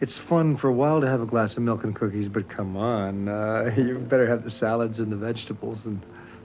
It's fun for a while to have a glass of milk and cookies, but come on, you better have the salads and the vegetables and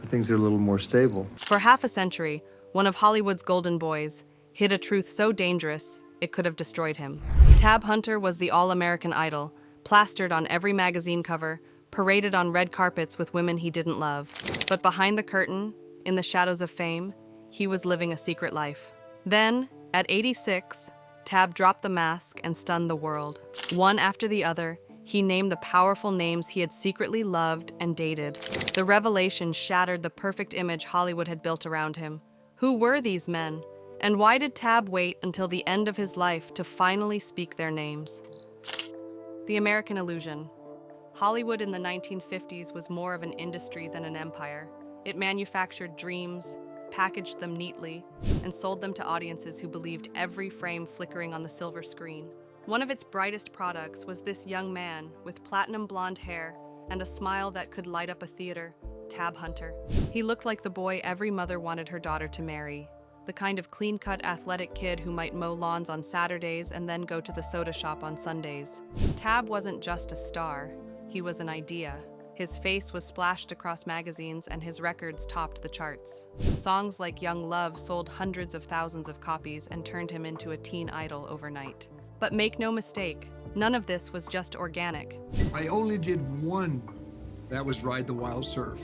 the things that are a little more stable. For half a century, one of Hollywood's golden boys hid a truth so dangerous it could have destroyed him. Tab Hunter was the all-American idol, plastered on every magazine cover, paraded on red carpets with women he didn't love. But behind the curtain, in the shadows of fame, he was living a secret life. Then, at 86, Tab dropped the mask and stunned the world. One after the other, he named the powerful names he had secretly loved and dated. The revelation shattered the perfect image Hollywood had built around him. Who were these men? And why did Tab wait until the end of his life to finally speak their names? The American Illusion. Hollywood in the 1950s was more of an industry than an empire. It manufactured dreams, packaged them neatly, and sold them to audiences who believed every frame flickering on the silver screen. One of its brightest products was this young man with platinum blonde hair and a smile that could light up a theater, Tab Hunter. He looked like the boy every mother wanted her daughter to marry, the kind of clean-cut athletic kid who might mow lawns on Saturdays and then go to the soda shop on Sundays. Tab wasn't just a star, he was an idea. His face was splashed across magazines and his records topped the charts. Songs like Young Love sold hundreds of thousands of copies and turned him into a teen idol overnight. But make no mistake, none of this was just organic. I only did one. That was Ride the Wild Surf.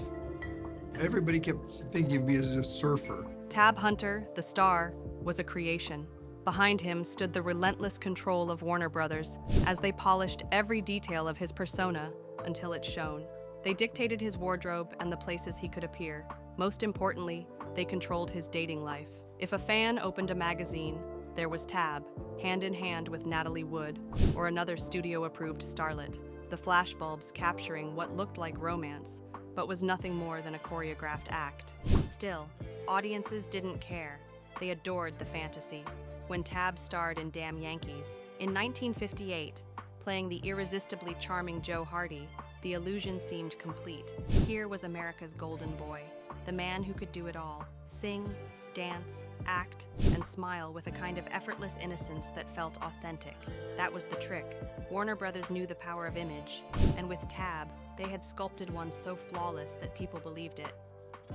Everybody kept thinking of me as a surfer. Tab Hunter, the star, was a creation. Behind him stood the relentless control of Warner Brothers as they polished every detail of his persona until it shone. They dictated his wardrobe and the places he could appear. Most importantly, they controlled his dating life. If a fan opened a magazine, there was Tab, hand in hand with Natalie Wood, or another studio-approved starlet, the flashbulbs capturing what looked like romance, but was nothing more than a choreographed act. Still, audiences didn't care. They adored the fantasy. When Tab starred in Damn Yankees, in 1958, playing the irresistibly charming Joe Hardy, the illusion seemed complete. Here was America's golden boy, the man who could do it all: sing, dance, act, and smile with a kind of effortless innocence that felt authentic. That was the trick. Warner Brothers knew the power of image, and with Tab, they had sculpted one so flawless that people believed it.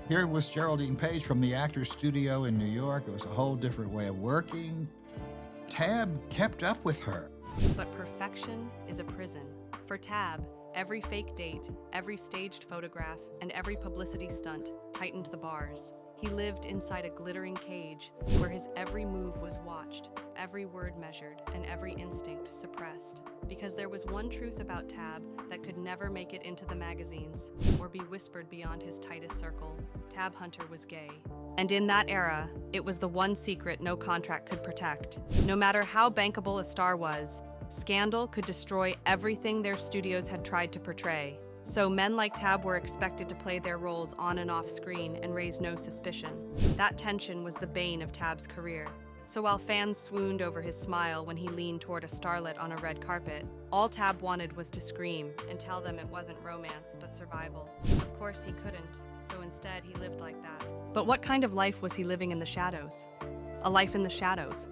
Here was Geraldine Page from the Actors Studio in New York. It was a whole different way of working. Tab kept up with her. But perfection is a prison. For Tab, every fake date, every staged photograph, and every publicity stunt tightened the bars. He lived inside a glittering cage where his every move was watched, every word measured, and every instinct suppressed. Because there was one truth about Tab that could never make it into the magazines or be whispered beyond his tightest circle: Tab Hunter was gay. And in that era, it was the one secret no contract could protect. No matter how bankable a star was, scandal could destroy everything their studios had tried to portray. So men like Tab were expected to play their roles on and off screen and raise no suspicion. That tension was the bane of Tab's career. So while fans swooned over his smile when he leaned toward a starlet on a red carpet, all Tab wanted was to scream and tell them it wasn't romance but survival. Of course he couldn't, so instead he lived like that. But what kind of life was he living in the shadows? A life in the shadows.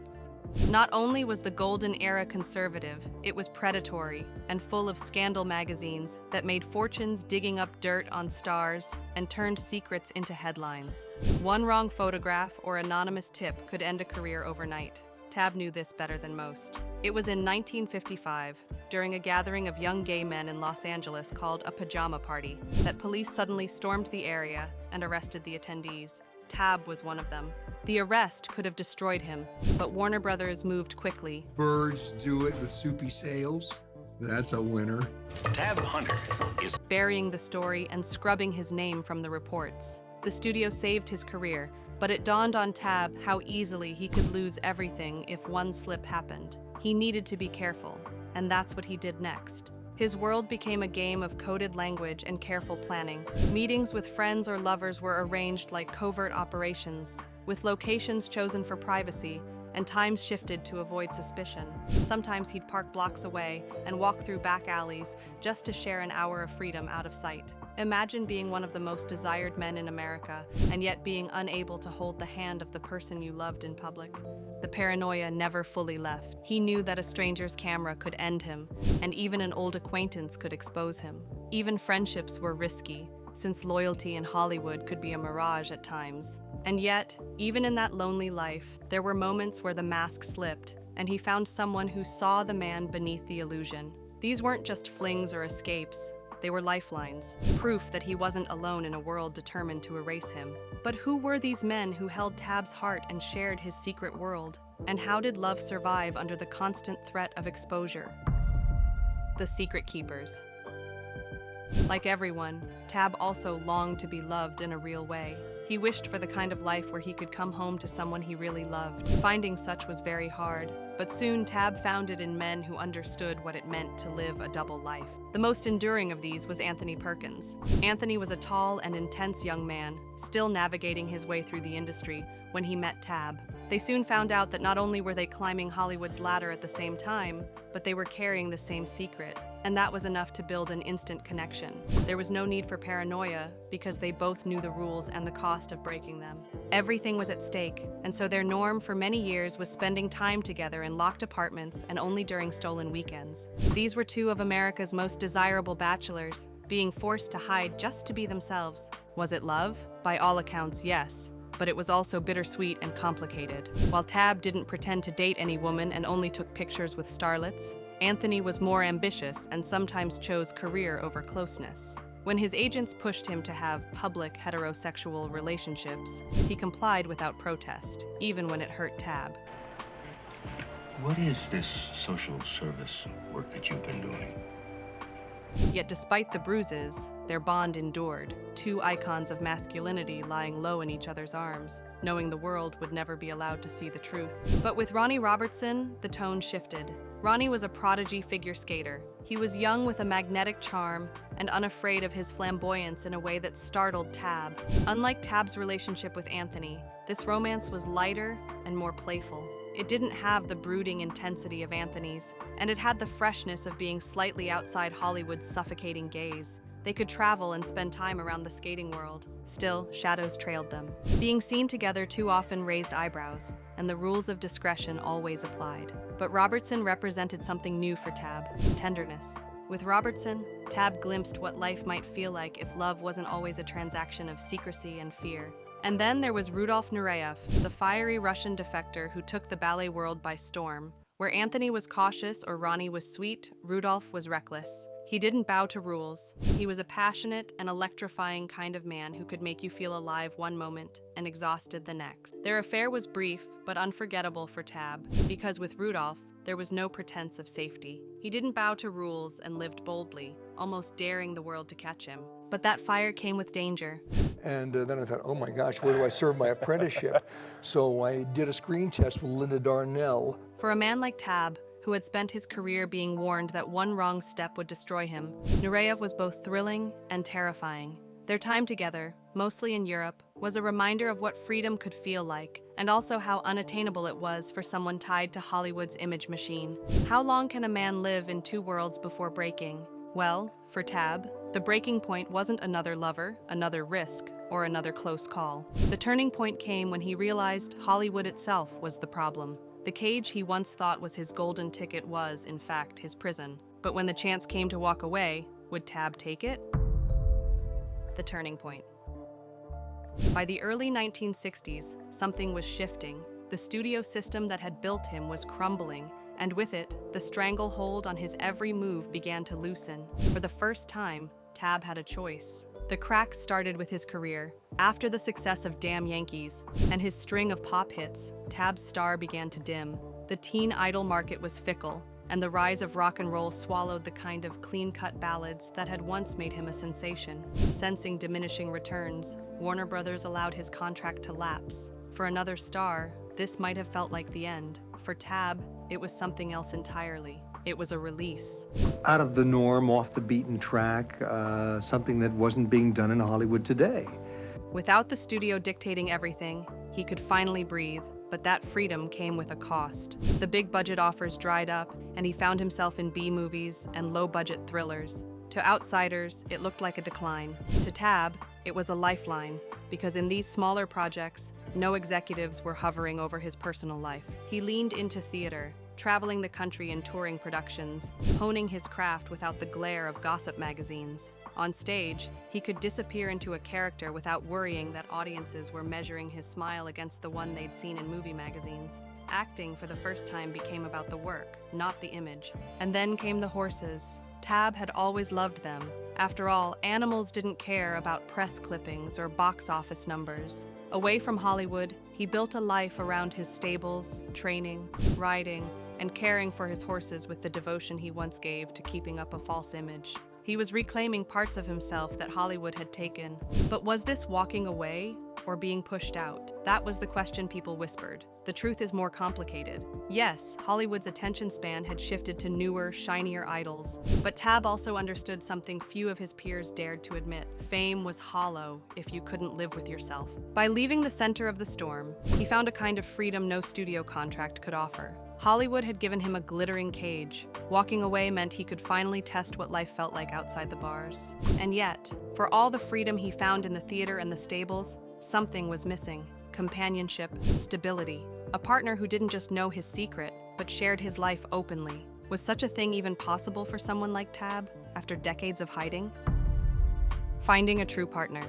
Not only was the golden era conservative, it was predatory and full of scandal magazines that made fortunes digging up dirt on stars and turned secrets into headlines. One wrong photograph or anonymous tip could end a career overnight. Tab knew this better than most. It was in 1955, during a gathering of young gay men in Los Angeles called a pajama party, that police suddenly stormed the area and arrested the attendees. Tab was one of them. The arrest could have destroyed him, but Warner Brothers moved quickly. Birds do it with soupy sails. That's a winner. Tab Hunter is burying the story and scrubbing his name from the reports. The studio saved his career, but it dawned on Tab how easily he could lose everything if one slip happened. He needed to be careful, and that's what he did next. His world became a game of coded language and careful planning. Meetings with friends or lovers were arranged like covert operations. With locations chosen for privacy, and times shifted to avoid suspicion. Sometimes he'd park blocks away and walk through back alleys just to share an hour of freedom out of sight. Imagine being one of the most desired men in America, and yet being unable to hold the hand of the person you loved in public. The paranoia never fully left. He knew that a stranger's camera could end him, and even an old acquaintance could expose him. Even friendships were risky, since loyalty in Hollywood could be a mirage at times. And yet, even in that lonely life, there were moments where the mask slipped, and he found someone who saw the man beneath the illusion. These weren't just flings or escapes. They were lifelines, proof that he wasn't alone in a world determined to erase him. But who were these men who held Tab's heart and shared his secret world? And how did love survive under the constant threat of exposure? The Secret Keepers. Like everyone, Tab also longed to be loved in a real way. He wished for the kind of life where he could come home to someone he really loved. Finding such was very hard, but soon Tab found it in men who understood what it meant to live a double life. The most enduring of these was Anthony Perkins. Anthony was a tall and intense young man, still navigating his way through the industry when he met Tab. They soon found out that not only were they climbing Hollywood's ladder at the same time, but they were carrying the same secret. And that was enough to build an instant connection. There was no need for paranoia because they both knew the rules and the cost of breaking them. Everything was at stake, and so their norm for many years was spending time together in locked apartments and only during stolen weekends. These were two of America's most desirable bachelors, being forced to hide just to be themselves. Was it love? By all accounts, yes. But it was also bittersweet and complicated. While Tab didn't pretend to date any woman and only took pictures with starlets, Anthony was more ambitious and sometimes chose career over closeness. When his agents pushed him to have public heterosexual relationships, he complied without protest, even when it hurt Tab. What is this social service work that you've been doing? Yet despite the bruises, their bond endured, two icons of masculinity lying low in each other's arms, knowing the world would never be allowed to see the truth. But with Ronnie Robertson, the tone shifted. Ronnie was a prodigy figure skater. He was young with a magnetic charm and unafraid of his flamboyance in a way that startled Tab. Unlike Tab's relationship with Anthony, this romance was lighter and more playful. It didn't have the brooding intensity of Anthony's, and it had the freshness of being slightly outside Hollywood's suffocating gaze. They could travel and spend time around the skating world. Still, shadows trailed them. Being seen together too often raised eyebrows, and the rules of discretion always applied. But Robertson represented something new for Tab: tenderness. With Robertson, Tab glimpsed what life might feel like if love wasn't always a transaction of secrecy and fear. And then there was Rudolf Nureyev, the fiery Russian defector who took the ballet world by storm. Where Anthony was cautious or Ronnie was sweet, Rudolf was reckless. He didn't bow to rules. He was a passionate and electrifying kind of man who could make you feel alive one moment and exhausted the next. Their affair was brief but unforgettable for Tab, because with Rudolf, there was no pretense of safety. He didn't bow to rules and lived boldly, almost daring the world to catch him. But that fire came with danger. And then I thought, oh my gosh, where do I serve my apprenticeship? So I did a screen test with Linda Darnell. For a man like Tab, who had spent his career being warned that one wrong step would destroy him, Nureyev was both thrilling and terrifying. Their time together, mostly in Europe, was a reminder of what freedom could feel like, and also how unattainable it was for someone tied to Hollywood's image machine. How long can a man live in two worlds before breaking? Well, for Tab, the breaking point wasn't another lover, another risk, or another close call. The turning point came when he realized Hollywood itself was the problem. The cage he once thought was his golden ticket was, in fact, his prison. But when the chance came to walk away, would Tab take it? The turning point. By the early 1960s, something was shifting. The studio system that had built him was crumbling, and with it, the stranglehold on his every move began to loosen. For the first time, Tab had a choice. The cracks started with his career. After the success of Damn Yankees and his string of pop hits, Tab's star began to dim. The teen idol market was fickle, and the rise of rock and roll swallowed the kind of clean-cut ballads that had once made him a sensation. Sensing diminishing returns, Warner Brothers allowed his contract to lapse. For another star, this might have felt like the end. For Tab, it was something else entirely. It was a release. Out of the norm, off the beaten track, something that wasn't being done in Hollywood today. Without the studio dictating everything, he could finally breathe. but that freedom came with a cost. The big budget offers dried up, and he found himself in B movies and low-budget thrillers. To outsiders, it looked like a decline. To Tab, it was a lifeline, because in these smaller projects, no executives were hovering over his personal life. He leaned into theater, traveling the country in touring productions, honing his craft without the glare of gossip magazines. On stage, he could disappear into a character without worrying that audiences were measuring his smile against the one they'd seen in movie magazines. Acting for the first time became about the work, not the image. And then came the horses. Tab had always loved them. After all, animals didn't care about press clippings or box office numbers. Away from Hollywood, he built a life around his stables, training, riding, and caring for his horses with the devotion he once gave to keeping up a false image. He was reclaiming parts of himself that Hollywood had taken. But was this walking away or being pushed out? That was the question people whispered. The truth is more complicated. Yes, Hollywood's attention span had shifted to newer, shinier idols, but Tab also understood something few of his peers dared to admit. Fame was hollow if you couldn't live with yourself. By leaving the center of the storm, he found a kind of freedom no studio contract could offer. Hollywood had given him a glittering cage. Walking away meant he could finally test what life felt like outside the bars. And yet, for all the freedom he found in the theater and the stables, something was missing. Companionship, stability. A partner who didn't just know his secret, but shared his life openly. Was such a thing even possible for someone like Tab, after decades of hiding? Finding a true partner.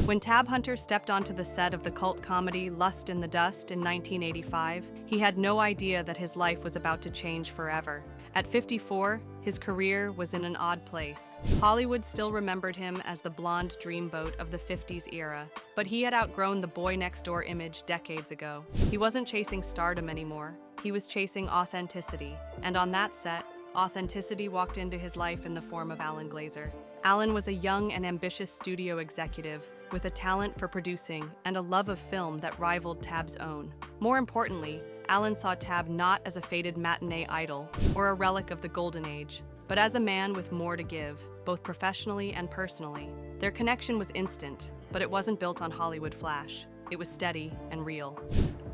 When Tab Hunter stepped onto the set of the cult comedy Lust in the Dust in 1985, he had no idea that his life was about to change forever. At 54, his career was in an odd place. Hollywood still remembered him as the blonde dreamboat of the 50s era, but he had outgrown the boy-next-door image decades ago. He wasn't chasing stardom anymore. He was chasing authenticity. And on that set, authenticity walked into his life in the form of Alan Glazer. Alan was a young and ambitious studio executive with a talent for producing and a love of film that rivaled Tab's own. More importantly, Alan saw Tab not as a faded matinee idol or a relic of the golden age, but as a man with more to give, both professionally and personally. Their connection was instant, but it wasn't built on Hollywood flash. It was steady and real.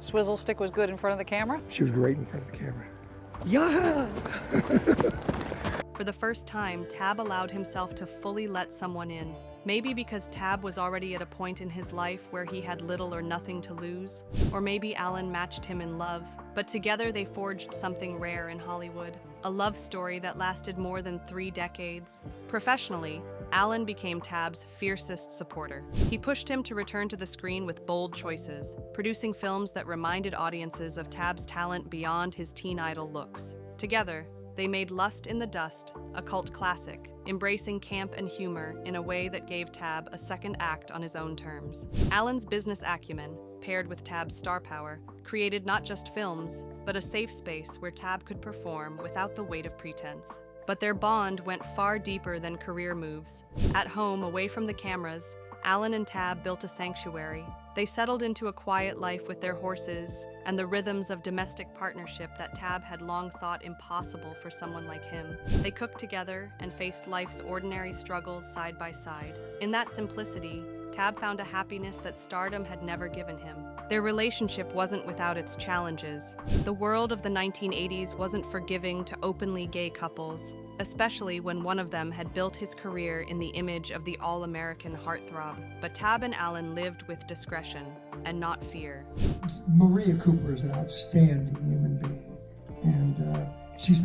Swizzle Stick was good in front of the camera? She was great in front of the camera. Yeah! For the first time, Tab allowed himself to fully let someone in. Maybe because Tab was already at a point in his life where he had little or nothing to lose, or maybe Alan matched him in love, but together they forged something rare in Hollywood, a love story that lasted more than 3 decades. Professionally, Alan became Tab's fiercest supporter. He pushed him to return to the screen with bold choices, producing films that reminded audiences of Tab's talent beyond his teen idol looks. Together, they made Lust in the Dust a cult classic, embracing camp and humor in a way that gave Tab a second act on his own terms. Alan's business acumen, paired with Tab's star power, created not just films, but a safe space where Tab could perform without the weight of pretense. But their bond went far deeper than career moves. At home, away from the cameras, Alan and Tab built a sanctuary. They settled into a quiet life with their horses and the rhythms of domestic partnership that Tab had long thought impossible for someone like him. They cooked together and faced life's ordinary struggles side by side. In that simplicity, Tab found a happiness that stardom had never given him. Their relationship wasn't without its challenges. The world of the 1980s wasn't forgiving to openly gay couples, especially when one of them had built his career in the image of the all-American heartthrob. But Tab and Alan lived with discretion and not fear. Maria Cooper is an outstanding human being, and she's...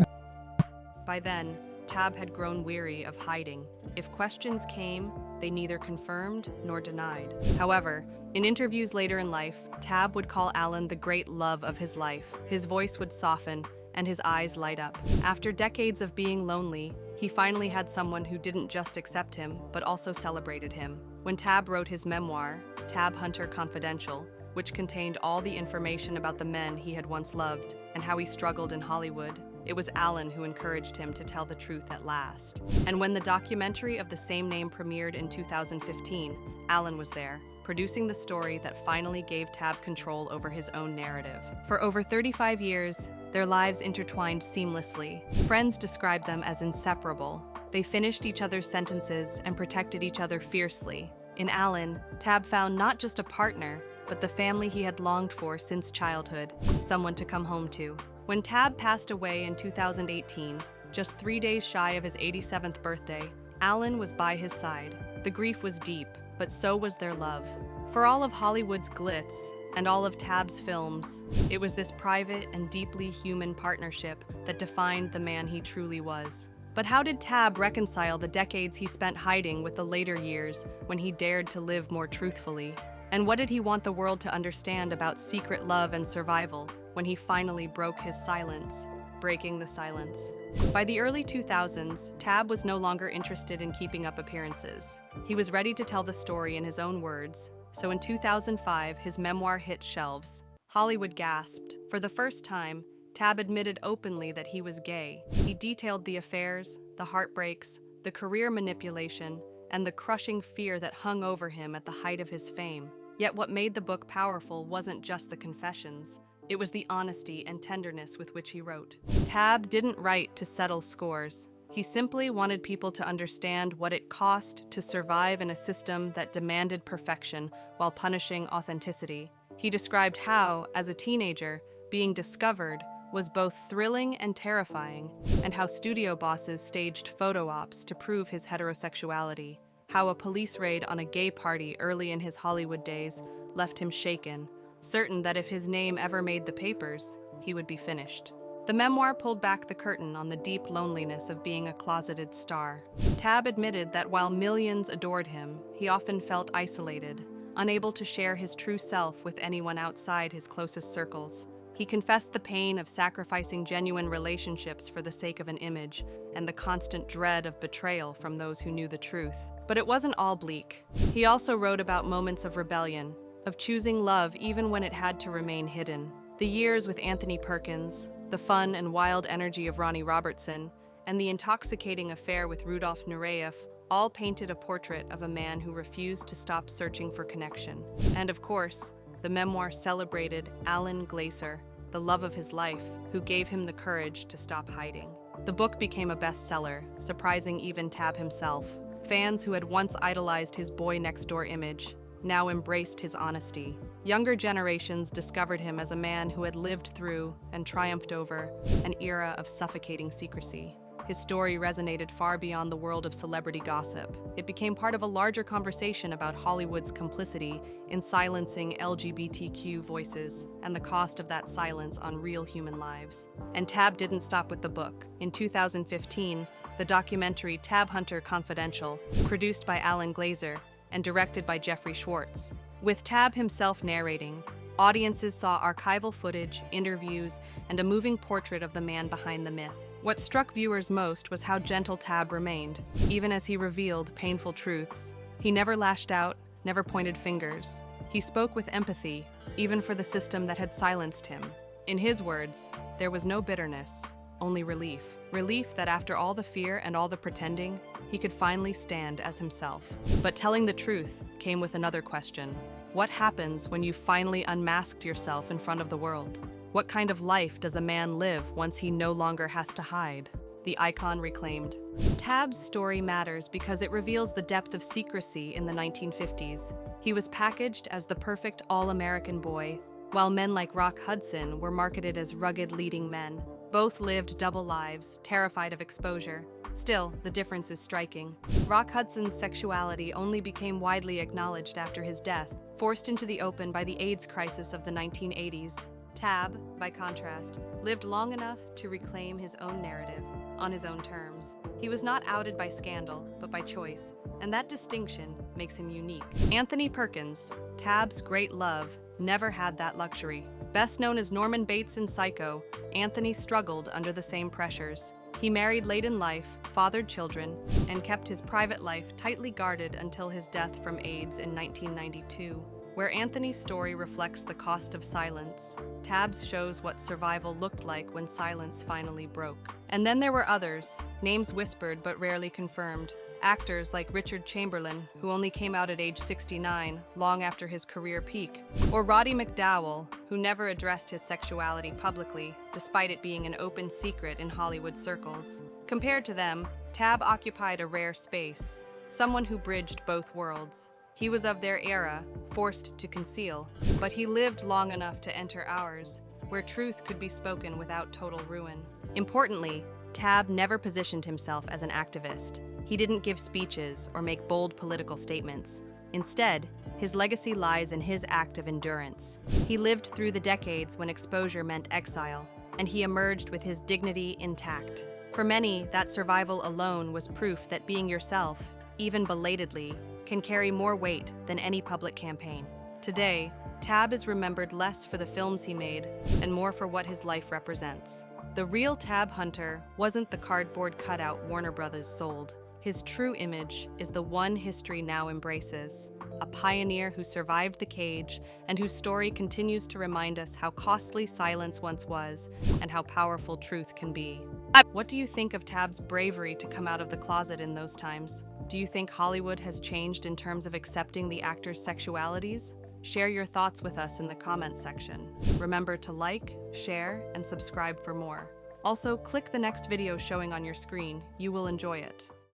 By then, Tab had grown weary of hiding. If questions came, they neither confirmed nor denied. However, in interviews later in life, Tab would call Alan the great love of his life. His voice would soften and his eyes light up. After decades of being lonely, he finally had someone who didn't just accept him, but also celebrated him. When Tab wrote his memoir, Tab Hunter Confidential, which contained all the information about the men he had once loved and how he struggled in Hollywood, it was Alan who encouraged him to tell the truth at last. And when the documentary of the same name premiered in 2015, Alan was there, producing the story that finally gave Tab control over his own narrative. For over 35 years, their lives intertwined seamlessly. Friends described them as inseparable. They finished each other's sentences and protected each other fiercely. In Alan, Tab found not just a partner, but the family he had longed for since childhood, someone to come home to. When Tab passed away in 2018, just 3 days shy of his 87th birthday, Alan was by his side. The grief was deep, but so was their love. For all of Hollywood's glitz and all of Tab's films, it was this private and deeply human partnership that defined the man he truly was. But how did Tab reconcile the decades he spent hiding with the later years when he dared to live more truthfully? And what did he want the world to understand about secret love and survival when he finally broke his silence, breaking the silence? By the early 2000s, Tab was no longer interested in keeping up appearances. He was ready to tell the story in his own words, so in 2005, his memoir hit shelves. Hollywood gasped. For the first time, Tab admitted openly that he was gay. He detailed the affairs, the heartbreaks, the career manipulation, and the crushing fear that hung over him at the height of his fame. Yet what made the book powerful wasn't just the confessions. It was the honesty and tenderness with which he wrote. Tab didn't write to settle scores. He simply wanted people to understand what it cost to survive in a system that demanded perfection while punishing authenticity. He described how, as a teenager, being discovered was both thrilling and terrifying, and how studio bosses staged photo ops to prove his heterosexuality, how a police raid on a gay party early in his Hollywood days left him shaken, certain that if his name ever made the papers, he would be finished. The memoir pulled back the curtain on the deep loneliness of being a closeted star. Tab admitted that while millions adored him, he often felt isolated, unable to share his true self with anyone outside his closest circles. He confessed the pain of sacrificing genuine relationships for the sake of an image, and the constant dread of betrayal from those who knew the truth. But it wasn't all bleak. He also wrote about moments of rebellion, of choosing love even when it had to remain hidden. The years with Anthony Perkins, the fun and wild energy of Ronnie Robertson, and the intoxicating affair with Rudolf Nureyev all painted a portrait of a man who refused to stop searching for connection. And of course, the memoir celebrated Alan Glaser, the love of his life, who gave him the courage to stop hiding. The book became a bestseller, surprising even Tab himself. Fans who had once idolized his boy-next-door image now embraced his honesty. Younger generations discovered him as a man who had lived through and triumphed over an era of suffocating secrecy. His story resonated far beyond the world of celebrity gossip. It became part of a larger conversation about Hollywood's complicity in silencing LGBTQ voices and the cost of that silence on real human lives. And Tab didn't stop with the book. In 2015, the documentary Tab Hunter Confidential, produced by Alan Glaser and directed by Jeffrey Schwartz. With Tab himself narrating, audiences saw archival footage, interviews, and a moving portrait of the man behind the myth. What struck viewers most was how gentle Tab remained, even as he revealed painful truths. He never lashed out, never pointed fingers. He spoke with empathy, even for the system that had silenced him. In his words, there was no bitterness, only relief. Relief that after all the fear and all the pretending, he could finally stand as himself. But telling the truth came with another question. What happens when you finally unmasked yourself in front of the world? What kind of life does a man live once he no longer has to hide? The icon reclaimed. Tab's story matters because it reveals the depth of secrecy in the 1950s. He was packaged as the perfect all-American boy, while men like Rock Hudson were marketed as rugged leading men. Both lived double lives, terrified of exposure. Still, the difference is striking. Rock Hudson's sexuality only became widely acknowledged after his death, forced into the open by the AIDS crisis of the 1980s. Tab, by contrast, lived long enough to reclaim his own narrative, on his own terms. He was not outed by scandal, but by choice, and that distinction makes him unique. Anthony Perkins, Tab's great love, never had that luxury. Best known as Norman Bates in Psycho, Anthony struggled under the same pressures. He married late in life, fathered children, and kept his private life tightly guarded until his death from AIDS in 1992. Where Anthony's story reflects the cost of silence, Tab's shows what survival looked like when silence finally broke. And then there were others, names whispered but rarely confirmed. Actors like Richard Chamberlain, who only came out at age 69, long after his career peak, or Roddy McDowall, who never addressed his sexuality publicly, despite it being an open secret in Hollywood circles. Compared to them, Tab occupied a rare space, someone who bridged both worlds. He was of their era, forced to conceal, but he lived long enough to enter ours, where truth could be spoken without total ruin. Importantly, Tab never positioned himself as an activist. He didn't give speeches or make bold political statements. Instead, his legacy lies in his act of endurance. He lived through the decades when exposure meant exile, and he emerged with his dignity intact. For many, that survival alone was proof that being yourself, even belatedly, can carry more weight than any public campaign. Today, Tab is remembered less for the films he made and more for what his life represents. The real Tab Hunter wasn't the cardboard cutout Warner Brothers sold. His true image is the one history now embraces, a pioneer who survived the cage and whose story continues to remind us how costly silence once was and how powerful truth can be. What do you think of Tab's bravery to come out of the closet in those times? Do you think Hollywood has changed in terms of accepting the actors' sexualities? Share your thoughts with us in the comments section. Remember to like, share, and subscribe for more. Also, click the next video showing on your screen. You will enjoy it.